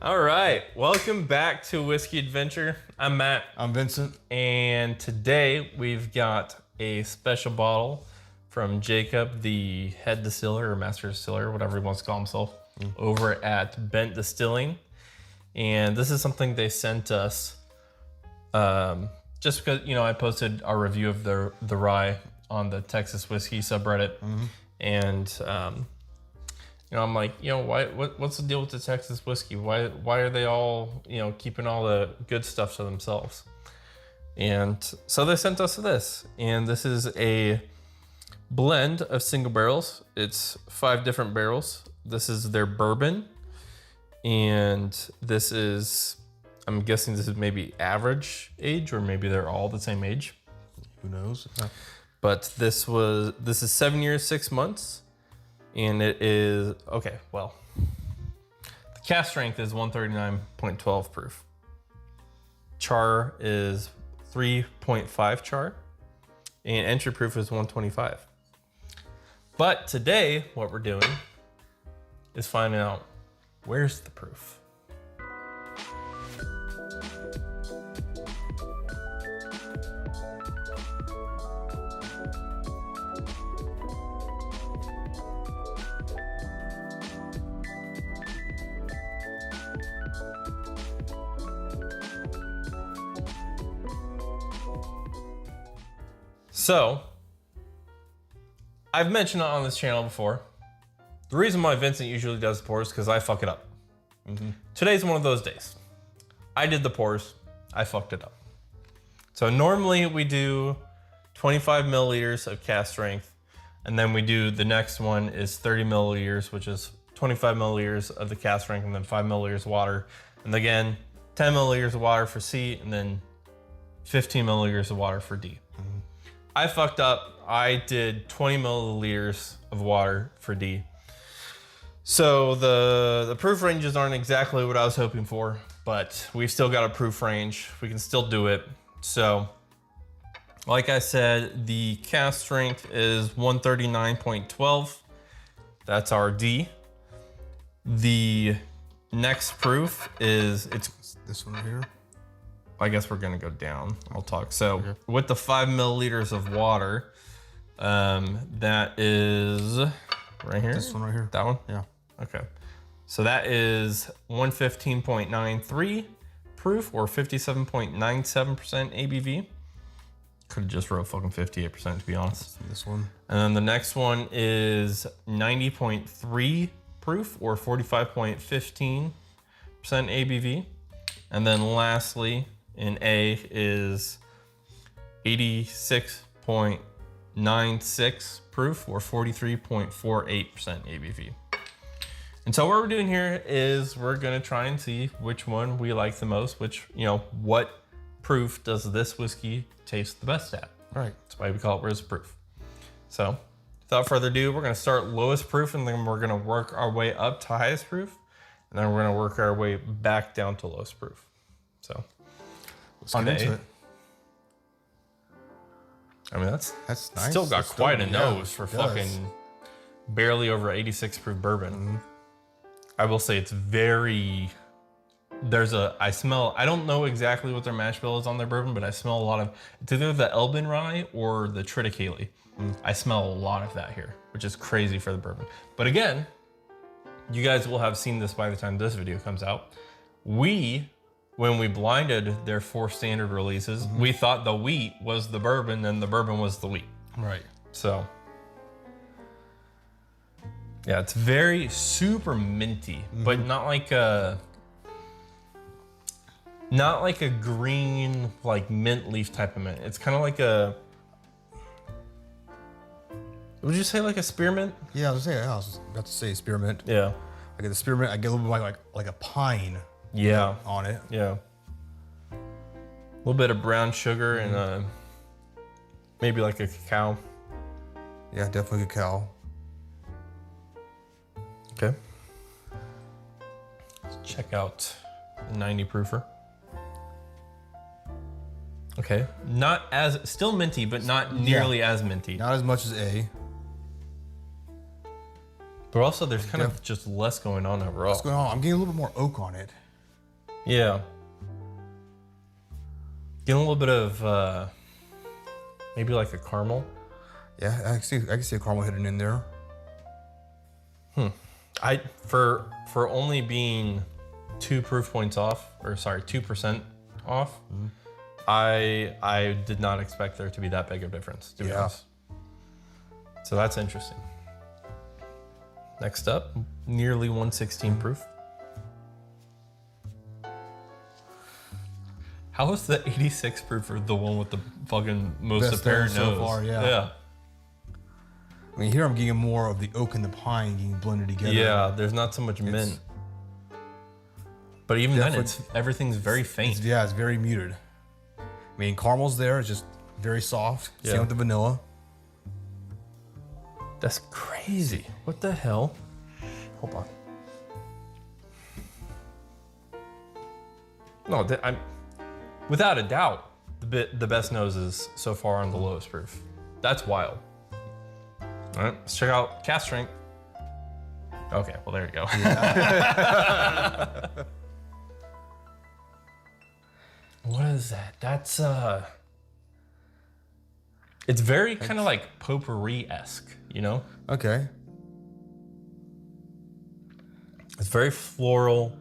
All right, welcome back to Whiskey Adventure. I'm Matt. I'm Vincent. And today we've got a special bottle from Jacob, the head distiller or master distiller, whatever he wants to call himself, over at UNBENT Distilling. And this is something they sent us just because, I posted our review of the rye on the Texas whiskey subreddit. And, I'm like, what's the deal with the Texas whiskey? Why are they all, keeping all the good stuff to themselves? And so they sent us this, and this is a blend of single barrels. It's 5 different barrels. This is their bourbon, and this is, I'm guessing this is maybe average age, or maybe they're all the same age. Who knows? But this is 7 years, 6 months. And it is, the cask strength is 139.12 proof. Char is 3.5 char. And entry proof is 125. But today, what we're doing is finding out where's the proof. So, I've mentioned it on this channel before. The reason why Vincent usually does the pours is because I fuck it up. Today's one of those days. I did the pours, I fucked it up. So normally we do 25 milliliters of cask strength, and then we do the next one is 30 milliliters, which is 25 milliliters of the cask strength, and then 5 milliliters of water. And again, 10 milliliters of water for C, and then 15 milliliters of water for D. I fucked up. I did 20 milliliters of water for D. So the proof ranges aren't exactly what I was hoping for, but we've still got a proof range. We can still do it. So, like I said, the cask strength is 139.12. That's our D. The next proof is, it's this one right here. I guess we're gonna go down. I'll talk. So with the 5 milliliters of water, that is right here. This one right here. That one? Yeah. Okay. So that is 115.93 proof, or 57.97% ABV. Could have just wrote fucking 58% to be honest. This one. And then the next one is 90.3 proof, or 45.15% ABV. And then lastly, in A is 86.96 proof, or 43.48% ABV. And so what we're doing here is we're gonna try and see which one we like the most, what proof does this whiskey taste the best at? Right. That's why we call it where's the proof. So without further ado, we're gonna start lowest proof, and then we're gonna work our way up to highest proof. And then we're gonna work our way back down to lowest proof. So let's get into it. I mean, that's nice. Still got quite a nose for fucking barely over 86 proof bourbon. I will say it's very, I don't know exactly what their mash bill is on their bourbon, but I smell a lot of, it's either the Elbin rye or the Triticale. I smell a lot of that here, which is crazy for the bourbon. But again, you guys will have seen this by the time this video comes out. When we blinded their 4 standard releases, we thought the wheat was the bourbon and the bourbon was the wheat. Right. So, yeah, it's very super minty, but not like a green, like mint leaf type of mint. It's kind of like would you say like a spearmint? Yeah, I was about to say spearmint. Yeah. I get the spearmint. I get a little bit like a pine. Yeah. On it. Yeah. A little bit of brown sugar and maybe like a cacao. Yeah, definitely cacao. Okay. Let's check out the 90 proofer. Okay. Still minty, but not nearly as minty. Not as much as A. But also there's kind of just less going on overall. What's going on? I'm getting a little bit more oak on it. Yeah. Getting a little bit of maybe like a caramel. Yeah, I can see a caramel hidden in there. For only being 2 proof points off, or sorry, 2% off, I did not expect there to be that big of a difference, to be honest. So that's interesting. Next up, nearly 116 proof. How is the 86 proof or the one with the fucking most Best apparent so nose? far, yeah. I mean, here I'm getting more of the oak and the pine getting blended together. Yeah, there's not so much mint. But even then, everything's very faint. It's very muted. I mean, caramel's there, it's just very soft. Yeah. Same with the vanilla. That's crazy. What the hell? Hold on. No, I'm without a doubt the best noses so far on the lowest proof. That's wild. All right, let's check out Cask strength. Okay, well there you go. Yeah. What is that? That's it's very kind of like potpourri-esque, you know? Okay. It's very floral,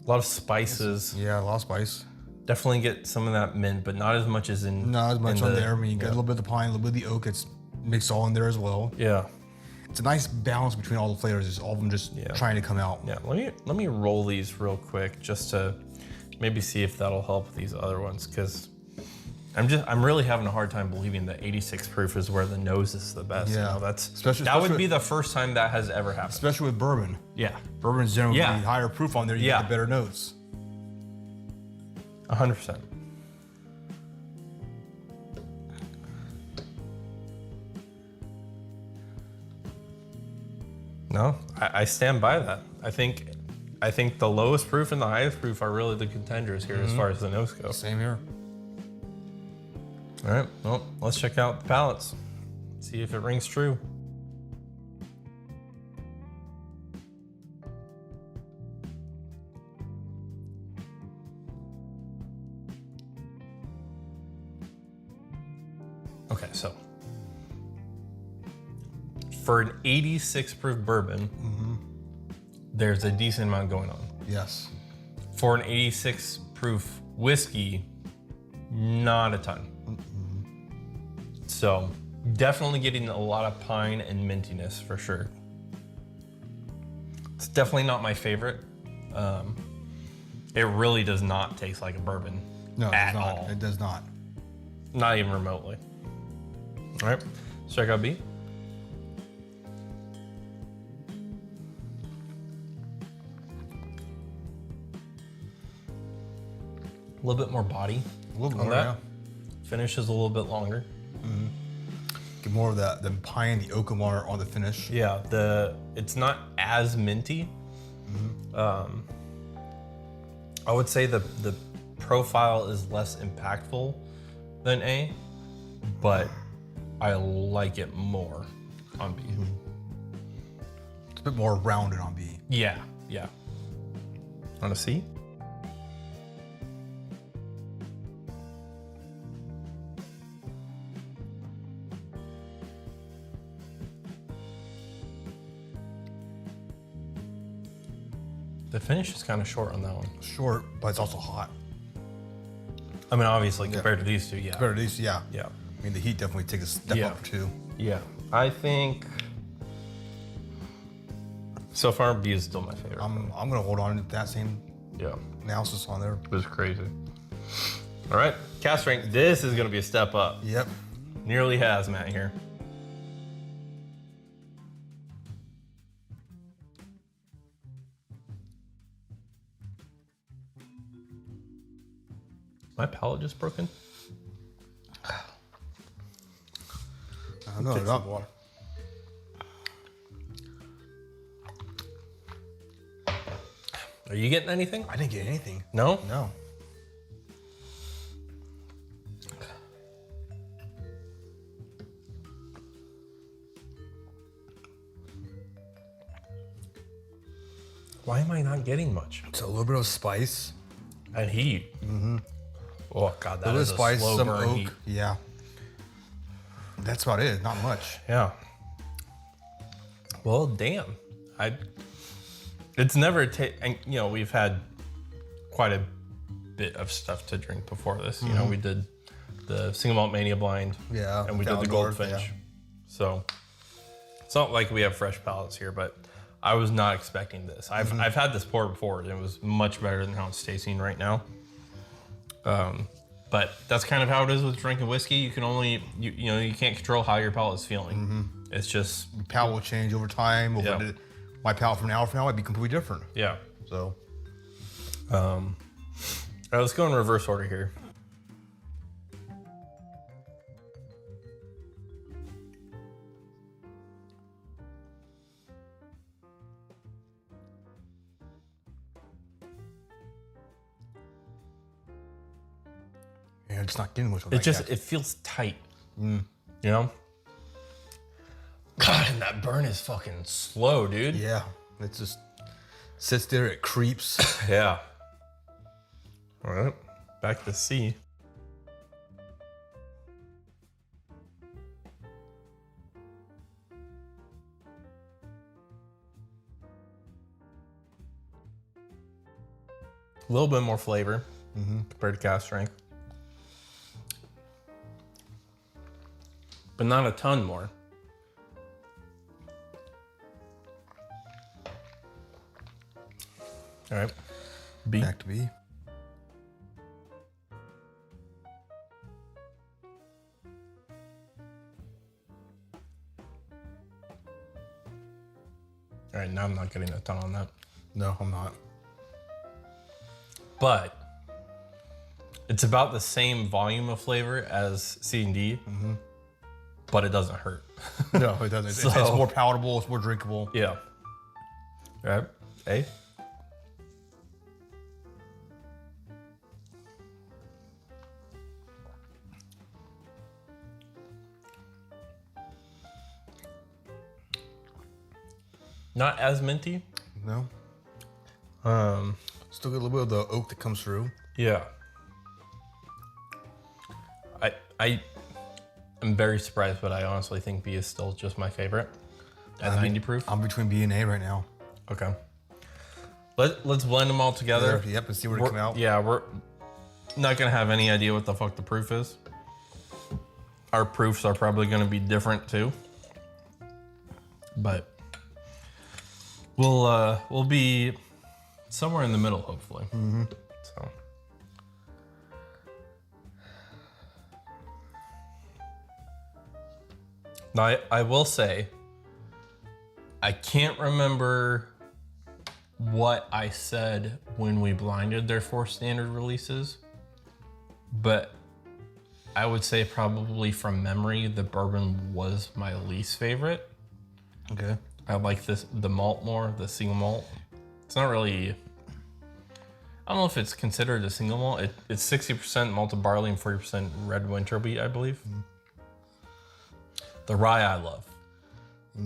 a lot of spices. Yeah, a lot of spice. Definitely get some of that mint, but not as much as in. Not as much on there. I mean, you got a little bit of the pine, a little bit of the oak. It's mixed all in there as well. Yeah. It's a nice balance between all the flavors. It's all of them just trying to come out. Yeah. Let me roll these real quick just to maybe see if that'll help these other ones, because I'm really having a hard time believing that 86 proof is where the nose is the best. Yeah. You know, Especially that would be the first time that has ever happened. Especially with bourbon. Yeah. Bourbon's generally higher proof on there. You get the better notes. 100%. No, I stand by that. I think the lowest proof and the highest proof are really the contenders here as far as the nose go. Same here. All right, well, let's check out the palates. See if it rings true. Okay, so for an 86 proof bourbon, there's a decent amount going on. Yes. For an 86 proof whiskey, not a ton. So definitely getting a lot of pine and mintiness for sure. It's definitely not my favorite. It really does not taste like a bourbon. No, it at does not. all. It does not. Not even remotely. All right, let's check out B. A little bit more body. A little bit on more, that. yeah. Finish is a little bit longer. Get more of the pine, the oak on the finish. Yeah, it's not as minty. I would say the profile is less impactful than A, but I like it more on B. It's a bit more rounded on B. Yeah. On a C? The finish is kind of short on that one. Short, but it's also hot. I mean, obviously, compared to these two, yeah. Compared to these, yeah. Yeah. I mean, the heat definitely takes a step up too. Yeah. I think so far B is still my favorite. I'm gonna hold on to that same Yeah. analysis on there. It was crazy. All right, Cask strength. This is gonna be a step up. Yep. Nearly hazmat here. My palate just broken? I don't know. Take some water. Are you getting anything? I didn't get anything. No? No. Why am I not getting much? It's a little bit of spice. And heat. Oh God, that A little is a spice, slow some burn oak. heat. Yeah. That's about it. Not much. Yeah. Well, damn. It's never and you know, we've had quite a bit of stuff to drink before this. You know, we did the Single Malt Mania blind. Yeah. And we did the Dalgard, Goldfinch. yeah. So it's not like we have fresh palates here, but I was not expecting this. I've had this pour before and it was much better than how it's tasting right now. But that's kind of how it is with drinking whiskey. You can only, you know, you can't control how your palate is feeling. It's just... Your palate will change over time. Yeah. My palate from now might be completely different. Yeah. So. All right, let's go in reverse order here. Yeah, it's not getting much of that. It feels tight. You know? God, and that burn is fucking slow, dude. Yeah. It just sits there, it creeps. Yeah. All right, back to C. A little bit more flavor compared to cask strength. But not a ton more. All right, B. Back to B. All right, now I'm not getting a ton on that. No, I'm not. But it's about the same volume of flavor as C and D, but it doesn't hurt. No, it doesn't. It's more palatable, it's more drinkable. Yeah. All right, A. Not as minty. No. Still get a little bit of the oak that comes through. Yeah. I am very surprised, but I honestly think B is still just my favorite at 90 proof. I'm between B and A right now. Okay. Let's blend them all together. Yep, and see where it come out. Yeah, we're not gonna have any idea what the fuck the proof is. Our proofs are probably gonna be different too. But we'll be somewhere in the middle, hopefully. So. Now, I will say, I can't remember what I said when we blinded their 4 standard releases, but I would say probably from memory, the bourbon was my least favorite. Okay. I like the malt more, the single malt. It's not really, I don't know if it's considered a single malt. It's 60% malted barley and 40% red winter wheat, I believe. The rye I love.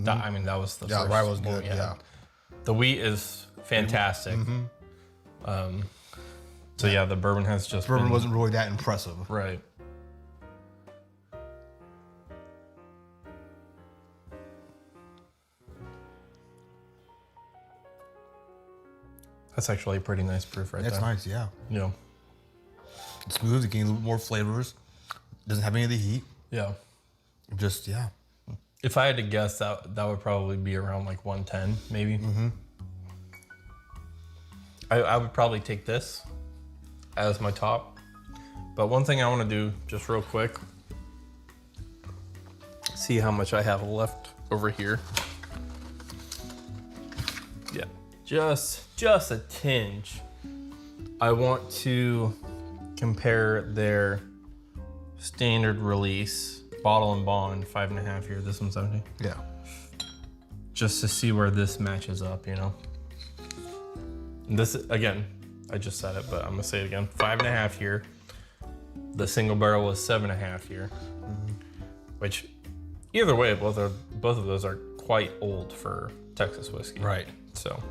I mean, that was the first rye was one good, we had. yeah. The wheat is fantastic. So yeah, the bourbon has just Bourbon wasn't really that impressive. right. That's actually a pretty nice proof right That's there. nice, yeah. Yeah. It's smooth, it gains a little bit more flavors. Doesn't have any of the heat. Yeah. Just, yeah. If I had to guess, that would probably be around like 110, maybe. I would probably take this as my top. But one thing I want to do, just real quick, see how much I have left over here. Yeah, just a tinge. I want to compare their standard release bottle and bond 5.5 year. This one's 70. Yeah. Just to see where this matches up, you know. And this again, I just said it, but I'm gonna say it again. 5.5 year. The single barrel was 7.5 year. Which, either way, both of those are quite old for Texas whiskey. Right. So,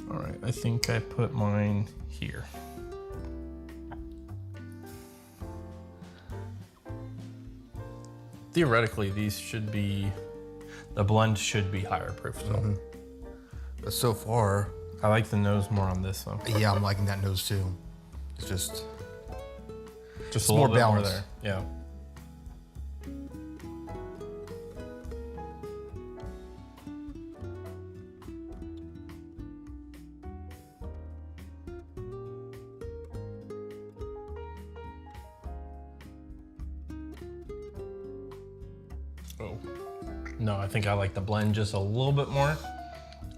All right, I think I put mine here. Theoretically, these should be, the blend should be higher proof. So But so far, I like the nose more on this one. yeah, I'm liking that nose too. It's just Just It's a more little bit more balanced. there. Yeah. Oh. No, I think I like the blend just a little bit more.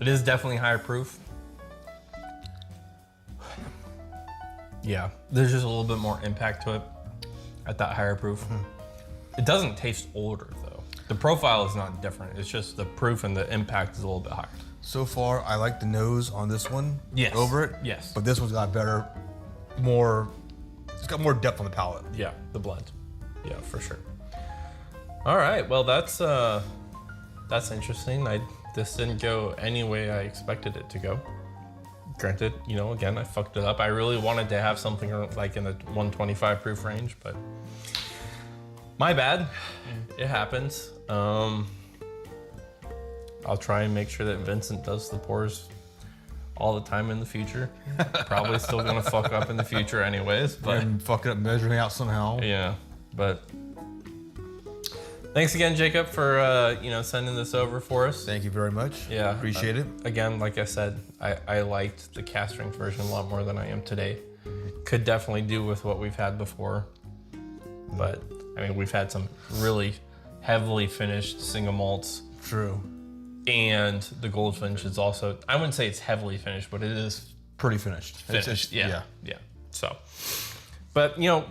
It is definitely higher proof. Yeah, there's just a little bit more impact to it at that higher proof. It doesn't taste older though. The profile is not different. It's just the proof and the impact is a little bit higher. so far. I like the nose on this one. Yes. Over it. Yes. But this one's got better, more. It's got more depth on the palate. Yeah, the blend. Yeah, for sure. All right, well that's interesting. This didn't go any way I expected it to go. Granted, you know, again, I fucked it up. I really wanted to have something like in the 125 proof range, but my bad. It happens. I'll try and make sure that Vincent does the pours all the time in the future. Probably still gonna fuck up in the future anyways, but And fuck it up measuring out somehow. yeah, but thanks again, Jacob, for sending this over for us. Thank you very much. Yeah, Appreciate it. Again, like I said, I liked the cast strength version a lot more than I am today. Could definitely do with what we've had before, but I mean, we've had some really heavily finished single malts, True. and the Goldfinch is also, I wouldn't say it's heavily finished, but it is Pretty finished. It's finished. just- Yeah. So, but you know,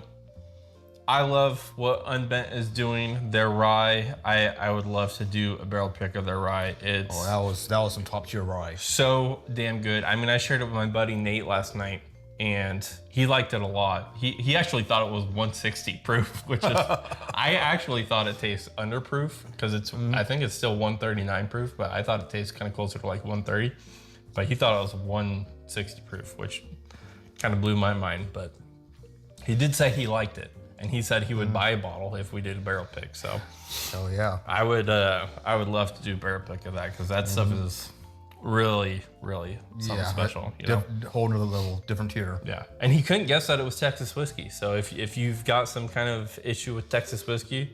I love what Unbent is doing. Their rye, I would love to do a barrel pick of their rye. It's Oh, that was some top tier rye. so damn good. I mean, I shared it with my buddy Nate last night, and he liked it a lot. He actually thought it was 160 proof, which is I actually thought it tastes underproof because it's I think it's still 139 proof, but I thought it tastes kind of closer to like 130. But he thought it was 160 proof, which kind of blew my mind. But he did say he liked it, and he said he would buy a bottle if we did a barrel pick. So Oh yeah. I would love to do a barrel pick of that because that stuff is really something special. You know? Whole nother level, different tier. Yeah, and he couldn't guess that it was Texas whiskey. So if you've got some kind of issue with Texas whiskey,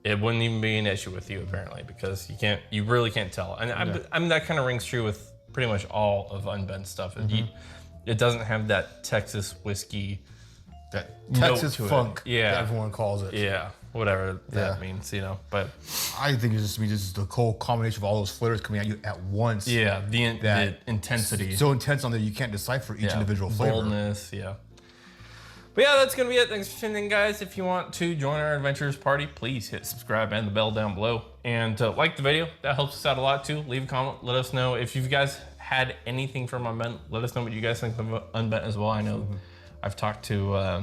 it wouldn't even be an issue with you apparently because you really can't tell. And I mean that kind of rings true with pretty much all of Unbent stuff. It doesn't have that Texas whiskey, That note Texas to it. funk. Yeah. That everyone calls it. yeah, whatever that Yeah. means, you know. But I think it's just the whole combination of all those flavors coming at you at once. yeah, the That- intensity. So intense on that you can't decipher each individual flavor. Boldness, yeah. But yeah, that's gonna be it. Thanks for tuning in, guys. If you want to join our adventures party, please hit subscribe and the bell down below. And like the video, that helps us out a lot too. Leave a comment, let us know. If you guys had anything from Unbent, let us know what you guys think of Unbent as well. I know I've talked to, I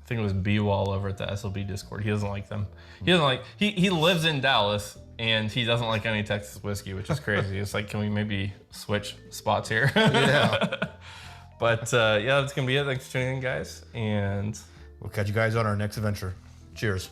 think it was B-Wall over at the SLB Discord. He doesn't like them. He doesn't like, he lives in Dallas and he doesn't like any Texas whiskey, which is crazy. It's like, can we maybe switch spots here? Yeah. But yeah, that's gonna be it. Thanks for tuning in, guys, and We'll catch you guys on our next adventure. Cheers.